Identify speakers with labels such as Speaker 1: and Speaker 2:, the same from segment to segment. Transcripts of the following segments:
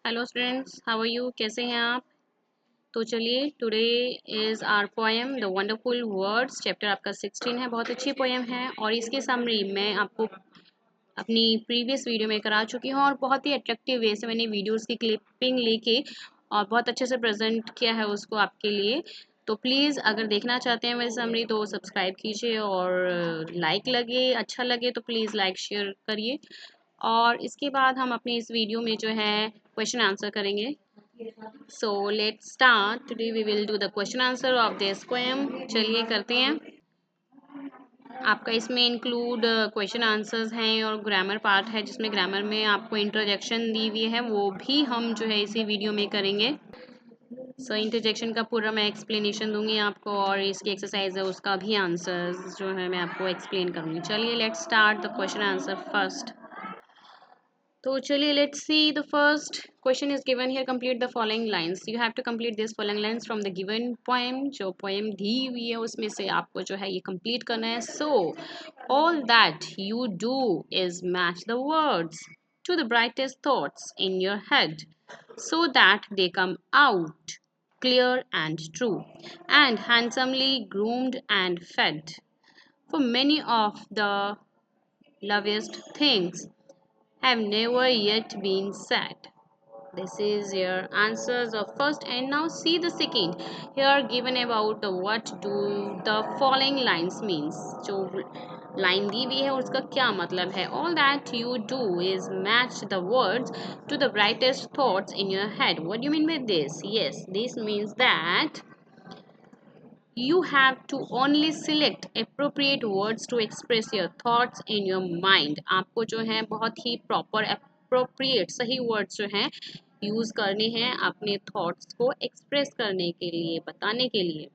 Speaker 1: Hello students, how are you? कैसे हैं आप? तो चलिए, today is our poem the wonderful words. Chapter आपका 16 है। बहुत अच्छी पोएम है और इसकी समरी मैं आपको अपनी प्रीवियस वीडियो में करा चुकी हूँ और बहुत ही अट्रैक्टिव वे से मैंने वीडियोस की क्लिपिंग लेके और बहुत अच्छे से प्रेजेंट किया है उसको आपके लिए। तो प्लीज़ अगर देखना चाहते हैं मेरी समरी तो सब्सक्राइब कीजिए और लाइक लगे, अच्छा लगे तो प्लीज़ लाइक शेयर करिए। और इसके बाद हम अपनी इस वीडियो में जो है क्वेश्चन आंसर करेंगे। So let's start. Today we will do the question answer of this poem. चलिए करते हैं। आपका इसमें इंक्लूड क्वेश्चन आंसर्स हैं और ग्रामर पार्ट है जिसमें ग्रामर में आपको इंट्रोडक्शन दी हुई है, वो भी हम जो है इसी वीडियो में करेंगे। सो इंट्रोडक्शन का पूरा मैं एक्सप्लेनेशन दूंगी आपको और इसकी एक्सरसाइज है उसका भी आंसर्स जो है मैं आपको एक्सप्लेन करूंगी। चलिए let's start the question answer first. तो चलिए let's see the first question is given here. Complete the following lines. You have to complete this following lines from the given poem. जो poem दी हुई है उसमें से आपको जो है ये कंप्लीट करना है। So all that you do is match the words to the brightest thoughts in your head so that they come out clear and true and handsomely groomed and fed. For many of the loveliest things have never yet been said. This is your answers of first, and now see the second. Here given about what do the following lines means. जो line दी हुई है उसका क्या मतलब है? All that you do is match the words to the brightest thoughts in your head. What do you mean by this? Yes, this means that you have to only select appropriate words to express your thoughts in your mind. आपको जो है बहुत ही proper appropriate सही words जो हैं use करने हैं अपने थॉट्स को एक्सप्रेस करने के लिए, बताने के लिए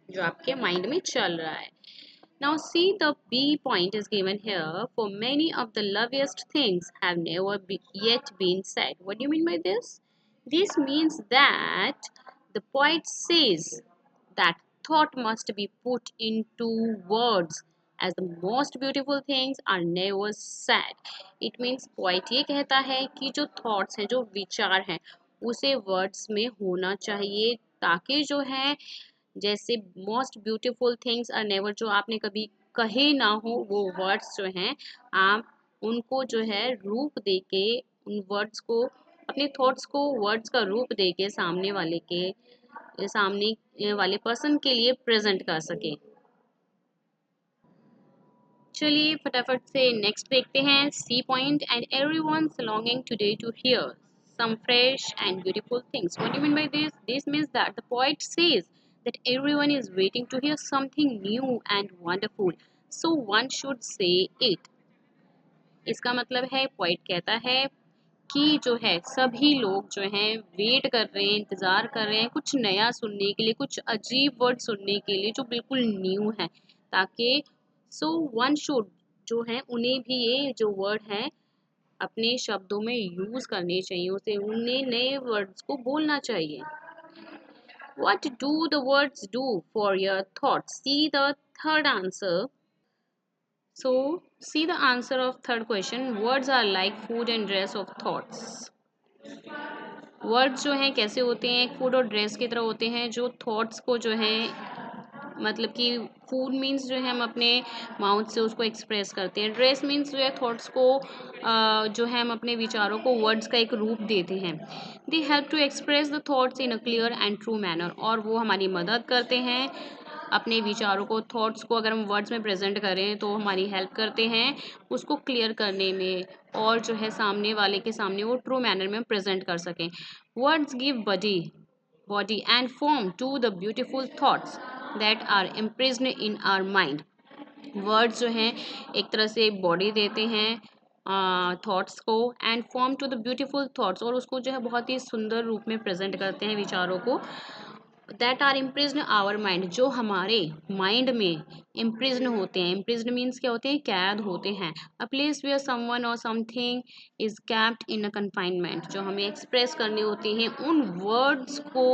Speaker 1: जो आपके माइंड में चल रहा है। Now see the B point is given here. For many of the loveliest things have never yet been said. What do you mean by this? This means that the poet says that thought must be put into words as the most beautiful things are never said. It means poet ये कहता है कि जो thoughts हैं, जो विचार हैं, उसे words में होना चाहिए ताकि जो है जैसे most beautiful things are never, जो आपने कभी कहे ना हो वो वर्ड्स जो हैं आप उनको जो है रूप देके उन वर्ड्स को, अपने थॉट्स को वर्ड्स का रूप देके सामने वाले पर्सन के लिए प्रेजेंट कर सके। चलिए फटाफट से नेक्स्ट देखते हैं। C point and everyone's longing today to hear some fresh and beautiful things. What do you mean by this? This means that the poet says that everyone is waiting to hear something new and wonderful, so one should say it. इसका मतलब है poet कहता है कि जो है सभी लोग जो हैं वेट कर रहे हैं, इंतज़ार कर रहे हैं कुछ नया सुनने के लिए, कुछ अजीब वर्ड सुनने के लिए जो बिल्कुल न्यू है, ताकि सो वन शुड जो है उन्हें भी ये जो वर्ड है अपने शब्दों में यूज़ करने चाहिए, उसे उन्हें नए वर्ड्स को बोलना चाहिए। What do the words do for your thoughts? See the third answer. So, see the answer of third question. Words are like food and dress of thoughts. Words जो हैं कैसे होते हैं, एक फूड और ड्रेस की तरह होते हैं जो थॉट्स को जो है मतलब कि फूड मीन्स जो है हम अपने माउथ से उसको एक्सप्रेस करते हैं, ड्रेस मीन्स जो है थॉट्स को जो है हम अपने विचारों को वर्ड्स का एक रूप देते हैं। They help to express the thoughts in a clear and true manner, और वो हमारी मदद करते हैं अपने विचारों को, थॉट्स को अगर हम वर्ड्स में प्रेजेंट करें तो हमारी हेल्प करते हैं उसको क्लियर करने में और जो है सामने वाले के सामने वो ट्रू मैनर में प्रेजेंट कर सकें। Words give body and form to the beautiful thoughts that are imprisoned in our mind. Words जो हैं एक तरह से बॉडी देते हैं थॉट्स को and form to the beautiful thoughts, और उसको जो है बहुत ही सुंदर रूप में प्रेजेंट करते हैं विचारों को, दैट आर इम्प्रिज्न आवर माइंड, जो हमारे माइंड में इम्प्रिज्न होते हैं। इम्प्रिज्न मीन्स क्या होते हैं, कैद होते हैं। अ प्लेस वेयर समवन और something is kept in a confinement, जो हमें एक्सप्रेस करने होते हैं उन वर्ड्स को,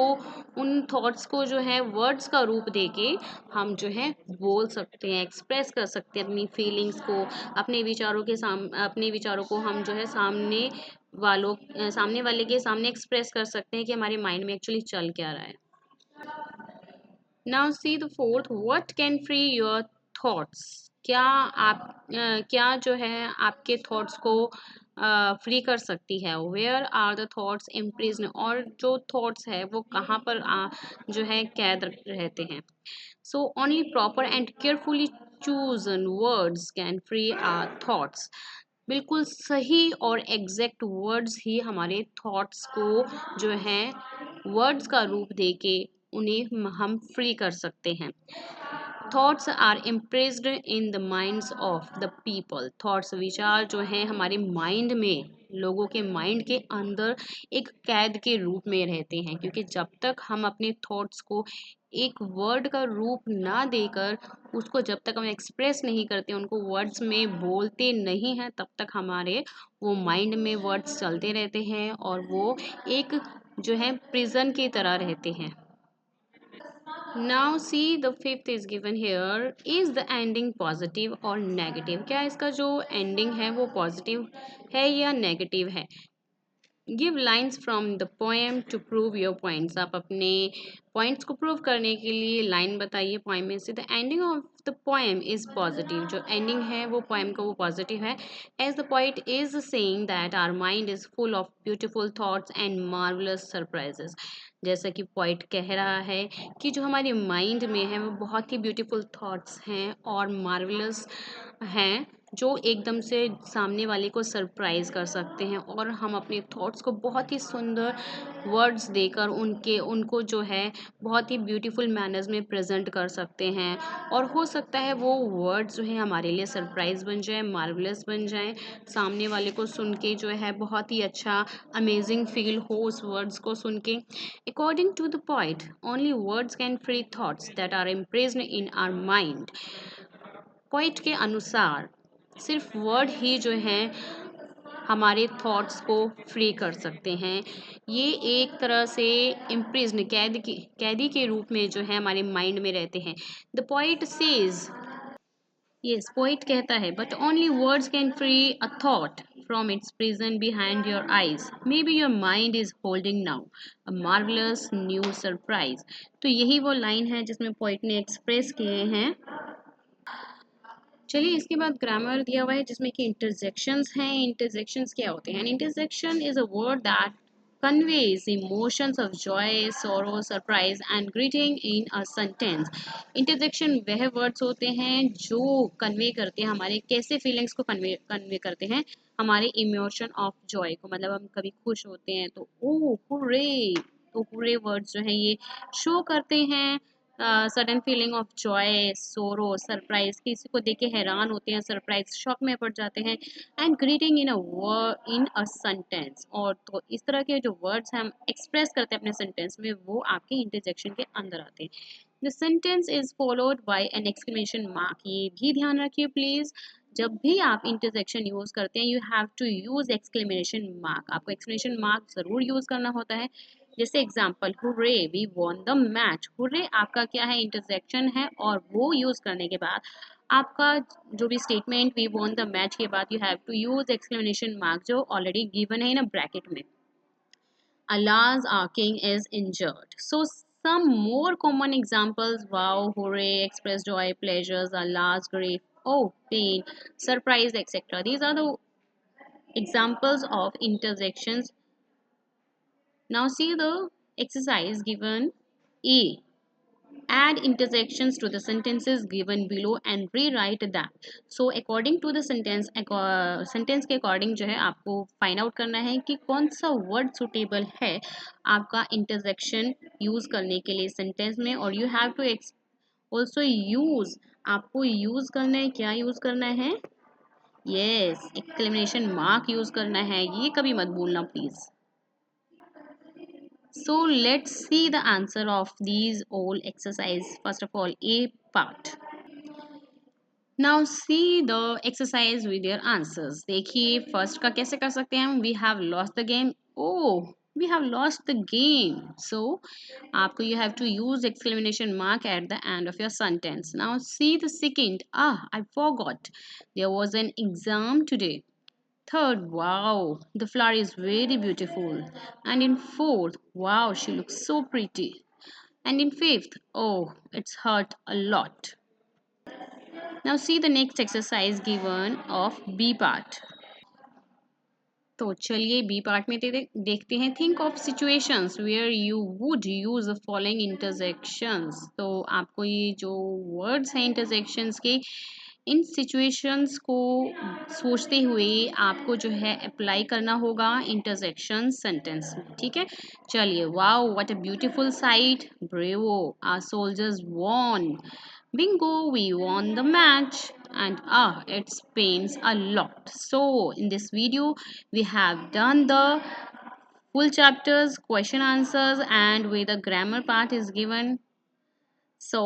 Speaker 1: उन थॉट्स को जो है वर्ड्स का रूप देके हम जो है बोल सकते हैं, एक्सप्रेस कर सकते हैं अपनी फीलिंग्स को, अपने विचारों को हम जो है सामने सामने वाले के सामने एक्सप्रेस कर सकते हैं कि हमारे माइंड में एक्चुअली चल क्या रहा है। Now see the fourth, what can free your thoughts. क्या जो है आपके थॉट्स को फ्री कर सकती है। वेयर आर द थॉट्स इम्प्रिज्न, और जो थॉट्स है वो कहाँ पर जो है कैद रहते हैं। So only proper and carefully chosen words can free our thoughts. बिल्कुल सही और एग्जैक्ट वर्ड्स ही हमारे थॉट्स को जो है वर्ड्स का रूप देके उन्हें हम फ्री कर सकते हैं। Thoughts are impressed in the minds of the people. Thoughts विचार जो हैं हमारे माइंड में, लोगों के माइंड के अंदर एक कैद के रूप में रहते हैं, क्योंकि जब तक हम अपने थॉट्स को एक वर्ड का रूप ना देकर उसको जब तक हम एक्सप्रेस नहीं करते, उनको वर्ड्स में बोलते नहीं हैं, तब तक हमारे वो माइंड में वर्ड्स चलते रहते हैं और वो एक जो है प्रिजन की तरह रहते हैं। Now see the fifth is given here. Is the ending positive or negative? क्या इसका जो ending है वो positive है या negative है? Give lines from the poem to prove your points. आप अपने पॉइंट्स को प्रूव करने के लिए लाइन बताइए पोएम में से। The ending of the poem is positive. जो एंडिंग है वो पोएम का वो पॉजिटिव है। As the poet is saying that our mind is full of beautiful thoughts and marvellous surprises. जैसा कि पोइट कह रहा है कि जो हमारे माइंड में है वो बहुत ही ब्यूटीफुल थॉट्स हैं और मार्वलस हैं, जो एकदम से सामने वाले को सरप्राइज कर सकते हैं, और हम अपने थॉट्स को बहुत ही सुंदर वर्ड्स देकर उनको जो है बहुत ही ब्यूटीफुल मैनर्स में प्रेजेंट कर सकते हैं। और हो सकता है वो वर्ड्स जो है हमारे लिए सरप्राइज बन जाए, मार्वलस बन जाए, सामने वाले को सुन के जो है बहुत ही अच्छा अमेजिंग फील हो उस वर्ड्स को सुन के। According to the poet, only words can free thoughts that are impressed in our mind. Poet के अनुसार सिर्फ वर्ड ही जो हैं हमारे थॉट्स को फ्री कर सकते हैं। ये एक तरह से इम्प्रिज्न कैदी के रूप में जो है हमारे माइंड में रहते हैं। The poet says, yes poet कहता है, but only words can free a thought from its prison behind your eyes. May be your mind is holding now a marvellous new surprise. तो यही वो लाइन है जिसमें पोइट ने express किए हैं। चलिए इसके बाद ग्रामर दिया हुआ है जिसमें कि इंटरजेक्शंस हैं। इंटरजेक्शंस क्या होते हैं? Interjection is a word that conveys emotions of joy, sorrow, surprise and greeting in a sentence. Interjection वह वर्ड्स होते हैं जो कन्वे करते हैं हमारे कैसे फीलिंग्स को कन्वे करते हैं, हमारे इमोशन ऑफ जॉय को। मतलब हम कभी खुश होते हैं तो ओ हुर्रे, तो हुर्रे वर्ड्स जो हैं ये शो करते हैं सडन फीलिंग ऑफ जॉय, सोरो, सरप्राइज, किसी को देख के हैरान होते हैं, सरप्राइज शॉक में पड़ जाते हैं, and greeting in a sentence. और तो इस तरह के जो वर्ड्स हम एक्सप्रेस करते हैं अपने सेंटेंस में वो आपके इंटरजेक्शन के अंदर आते हैं। The sentence is followed by an exclamation mark. ये भी ध्यान रखिए प्लीज, जब भी आप इंटरजेक्शन यूज करते हैं you have to use exclamation mark. आपको एक्सक्लेमेशन मार्क जरूर यूज करना होता है। जैसे example, hurray we won the match. Hurray आपका क्या है? इंटरजेक्शन है, और वो यूज करने के बाद आपका जो भी statement we won the match के बाद you have to use exclamation mark जो ऑलरेडी गिवन है ना ब्रैकेट में। Allah's our king is injured. So some more common examples: wow, hooray, express joy, pleasures, Allah's grief, oh, pain, surprise, etc. These are the examples of interjections. Now see the exercise given A. Add interjections to the sentences given below and rewrite them. So according to the sentence के according जो है आपको find out करना है कि कौन सा word suitable है आपका interjection use करने के लिए sentence में। और you have to also use, आपको use करना है, क्या use करना है? Yes, exclamation mark use करना है, ये कभी मत भूलना please. So let's see the answer of these all exercise. First of all, A part. Now see the exercise with your answers. देखिए first का कैसे कर सकते हैं हम? We have lost the game. Oh, we have lost the game. So आपको you have to use exclamation mark at the end of your sentence. Now see the second. I forgot. There was an exam today. Third, wow, the flower is very beautiful. And in fourth, wow, she looks so pretty. And in fifth, oh, it's hurt a lot. Now see the next exercise given of B part. तो चलिए B part में देखते हैं think of situations where you would use the following interjections. तो आपको ये जो words हैं इंटरजेक्शंस के, इन सिचुएशंस को सोचते हुए आपको जो है अप्लाई करना होगा इंटरजेक्शन सेंटेंस में। ठीक है, चलिए। Wow what a beautiful sight, bravo our soldiers won, bingo, we won the match, and it pains a lot. So, in this video, we have done the full chapters, question answers, and where the grammar part is given. So,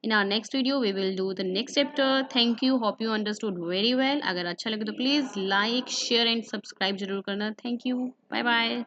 Speaker 1: in our next video, we will do the next chapter. Thank you. Hope you understood very well. अगर अच्छा लगे तो please like, share and subscribe जरूर करना. Thank you. Bye bye.